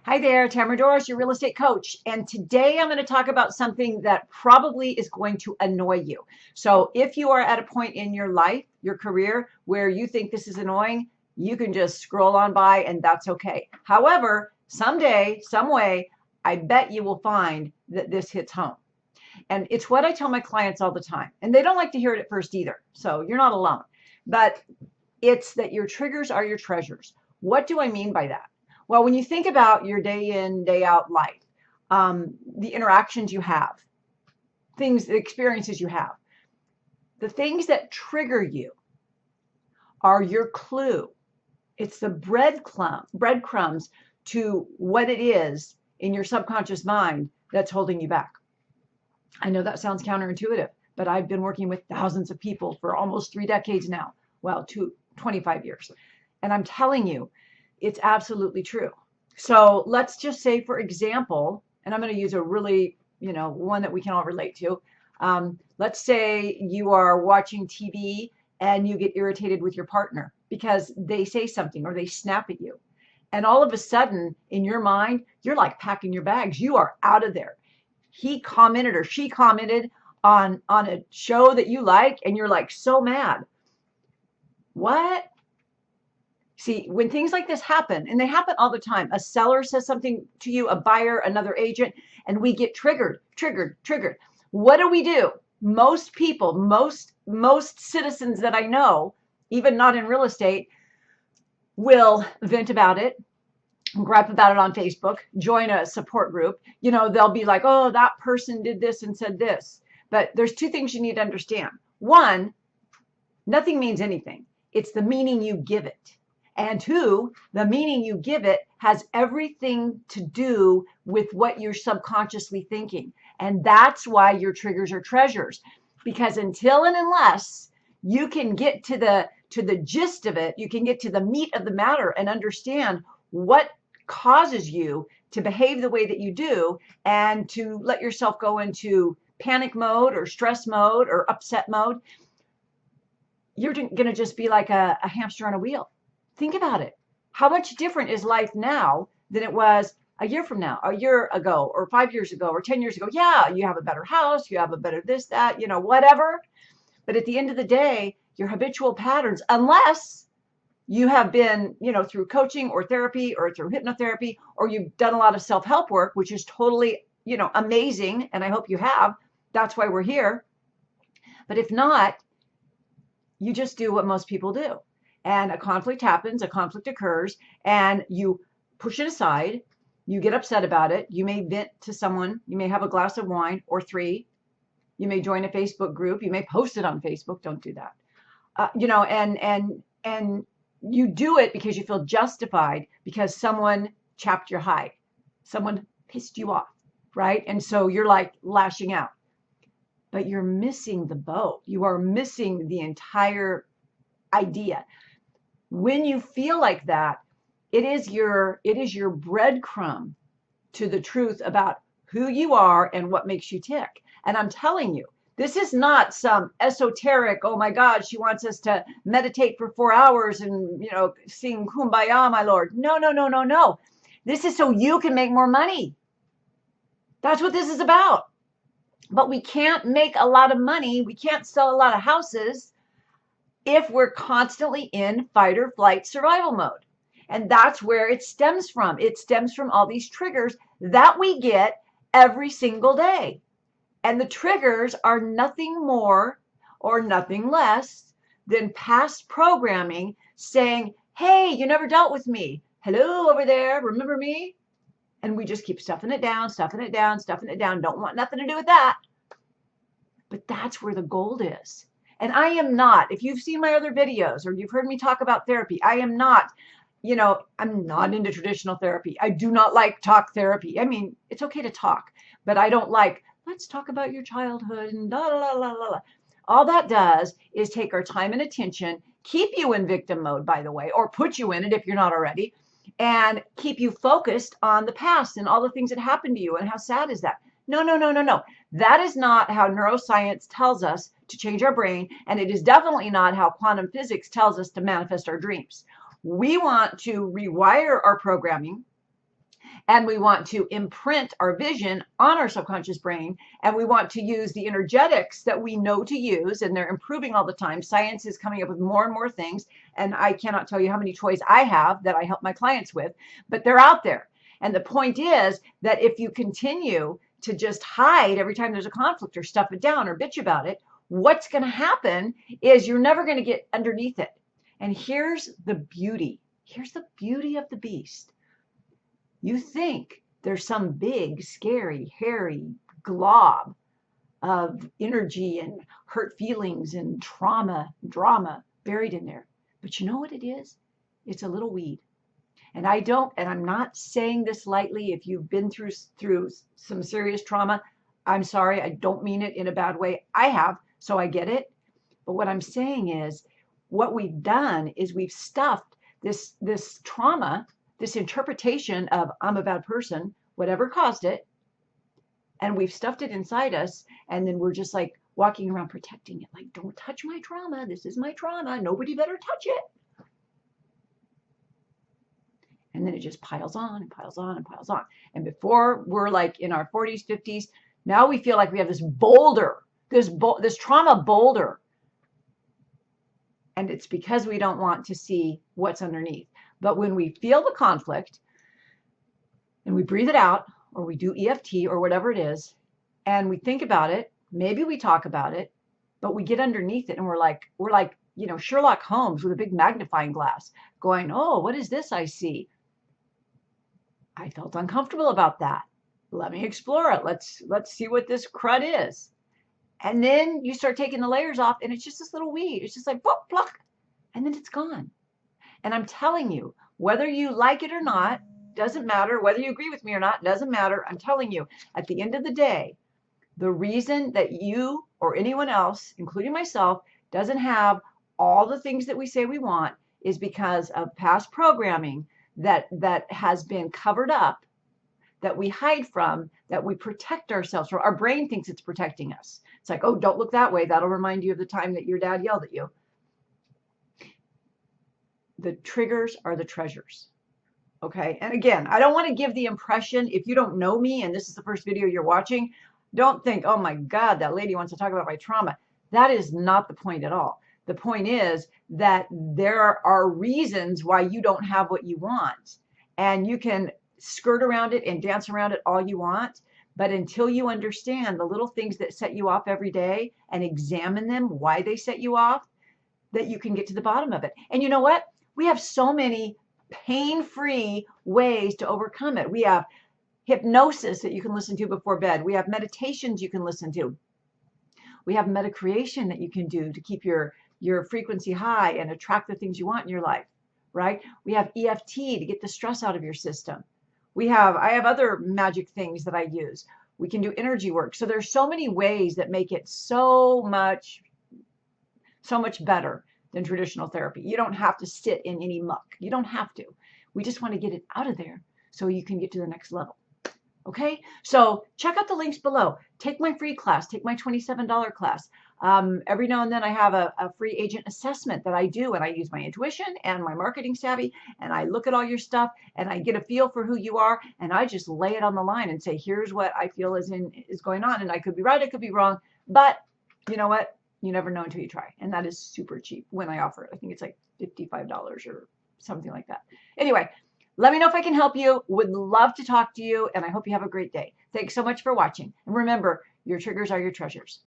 Hi there, Tamara Dorris, your real estate coach. And today I'm going to talk about something that probably is going to annoy you. So if you are at a point in your life, your career, where you think this is annoying, you can just scroll on by and that's okay. However, someday, some way, I bet you will find that this hits home. And it's what I tell my clients all the time. And they don't like to hear it at first either. So you're not alone. But it's that your triggers are your treasures. What do I mean by that? Well, when you think about your day in, day out life, the interactions you have, the experiences you have, the things that trigger you are your clue. It's the breadcrumbs to what it is in your subconscious mind that's holding you back. I know that sounds counterintuitive, but I've been working with thousands of people for almost 3 decades now. Well, 25 years. And I'm telling you, it's absolutely true. So let's just say, for example, and I'm going to use a really, one that we can all relate to. Let's say you are watching TV and you get irritated with your partner because they say something or they snap at you. And all of a sudden, in your mind, you're like packing your bags. You are out of there. He commented or she commented on a show that you like, and you're like so mad. What? See, when things like this happen, and they happen all the time, a seller says something to you, a buyer, another agent, and we get triggered. What do? Most people, most citizens that I know, even not in real estate, will vent about it, gripe about it on Facebook, join a support group. They'll be like, oh, that person did this and said this. But there's two things you need to understand. One, nothing means anything. It's the meaning you give it. And two, the meaning you give it has everything to do with what you're subconsciously thinking. And that's why your triggers are treasures. Because until and unless you can get to the gist of it, you can get to the meat of the matter and understand what causes you to behave the way that you do and to let yourself go into panic mode or stress mode or upset mode, you're going to just be like a hamster on a wheel. Think about it. How much different is life now than it was a year from now, a year ago, or 5 years ago, or 10 years ago? Yeah, you have a better house, you have a better this, that, whatever. But at the end of the day, your habitual patterns, unless you have been, through coaching or therapy or through hypnotherapy, or you've done a lot of self-help work, which is totally, amazing. And I hope you have. That's why we're here. But if not, you just do what most people do. And a conflict happens, a conflict occurs, and you push it aside. You get upset about it. You may vent to someone. You may have a glass of wine or 3. You may join a Facebook group. You may post it on Facebook. Don't do that. And you do it because you feel justified because someone chapped your hide. Someone pissed you off, right? And so you're like lashing out. But you're missing the boat. You are missing the entire idea. When you feel like that, it is your breadcrumb to the truth about who you are and what makes you tick. And I'm telling you, this is not some esoteric, oh my God, she wants us to meditate for 4 hours and, sing Kumbaya, my Lord. No. This is so you can make more money. That's what this is about. But we can't make a lot of money. We can't sell a lot of houses if we're constantly in fight or flight survival mode. And that's where it stems from. It stems from all these triggers that we get every single day. And the triggers are nothing more or nothing less than past programming saying, hey, you never dealt with me. Hello over there, remember me? And we just keep stuffing it down. Don't want nothing to do with that. But that's where the gold is. And I am not, if you've seen my other videos or you've heard me talk about therapy, I am not, I'm not into traditional therapy. I do not like talk therapy. I mean, it's okay to talk, but I don't like, let's talk about your childhood and la la la la la. All that does is take our time and attention, keep you in victim mode, by the way, or put you in it if you're not already, and keep you focused on the past and all the things that happened to you. And how sad is that? No. That is not how neuroscience tells us to change our brain. And it is definitely not how quantum physics tells us to manifest our dreams. We want to rewire our programming And we want to imprint our vision on our subconscious brain. And we want to use the energetics that we know to use. And they're improving all the time. Science is coming up with more and more things. And I cannot tell you how many toys I have that I help my clients with, but they're out there. And the point is that if you continue to just hide every time there's a conflict or stuff it down or bitch about it, what's going to happen is you're never going to get underneath it. And here's the beauty. Here's the beauty of the beast. You think there's some big, scary, hairy glob of energy and hurt feelings and trauma, drama buried in there. But you know what it is? It's a little weed. And I'm not saying this lightly. If you've been through some serious trauma, I'm sorry. I don't mean it in a bad way. I have, so I get it. But what I'm saying is, what we've done is we've stuffed this trauma, this interpretation of I'm a bad person, whatever caused it, and we've stuffed it inside us, and then we're just like walking around protecting it, like, don't touch my trauma. This is my trauma. Nobody better touch it. And then it just piles on and piles on and piles on. And before we're like in our 40s, 50s, now we feel like we have this boulder, this trauma boulder. And it's because we don't want to see what's underneath. But when we feel the conflict and we breathe it out, or we do EFT or whatever it is, and we think about it, maybe we talk about it, but we get underneath it and we're like, Sherlock Holmes with a big magnifying glass going, oh, what is this I see? I felt uncomfortable about that. Let me explore it. Let's see what this crud is. And then you start taking the layers off, and it's just this little weed. It's just like, pluck, pluck, and then it's gone. And I'm telling you, whether you like it or not, doesn't matter. Whether you agree with me or not, doesn't matter. I'm telling you, at the end of the day, the reason that you or anyone else, including myself, doesn't have all the things that we say we want is because of past programming that has been covered up, that we hide from, that we protect ourselves from. Our brain thinks it's protecting us. It's like, oh, don't look that way. That'll remind you of the time that your dad yelled at you. The triggers are the treasures. Okay. And again, I don't want to give the impression, if you don't know me and this is the first video you're watching, don't think, oh my God, that lady wants to talk about my trauma. That is not the point at all. The point is that there are reasons why you don't have what you want. And you can skirt around it and dance around it all you want. But until you understand the little things that set you off every day and examine them, why they set you off, that you can get to the bottom of it. And you know what? We have so many pain-free ways to overcome it. We have hypnosis that you can listen to before bed. We have meditations you can listen to. We have metacreation that you can do to keep your frequency high and attract the things you want in your life, right? We have EFT to get the stress out of your system. I have other magic things that I use. We can do energy work. So there's so many ways that make it so much better than traditional therapy. You don't have to sit in any muck. You don't have to. We just want to get it out of there so you can get to the next level. Okay, so check out the links below. Take my free class. Take my $27 class. Every now and then I have a free agent assessment that I do, and I use my intuition and my marketing savvy, and I look at all your stuff, and I get a feel for who you are, and I just lay it on the line and say, here's what I feel is going on, and I could be right, I could be wrong, but you know what? You never know until you try, and that is super cheap when I offer it. I think it's like $55 or something like that. Anyway, let me know if I can help you. Would love to talk to you, and I hope you have a great day. Thanks so much for watching. And remember, your triggers are your treasures.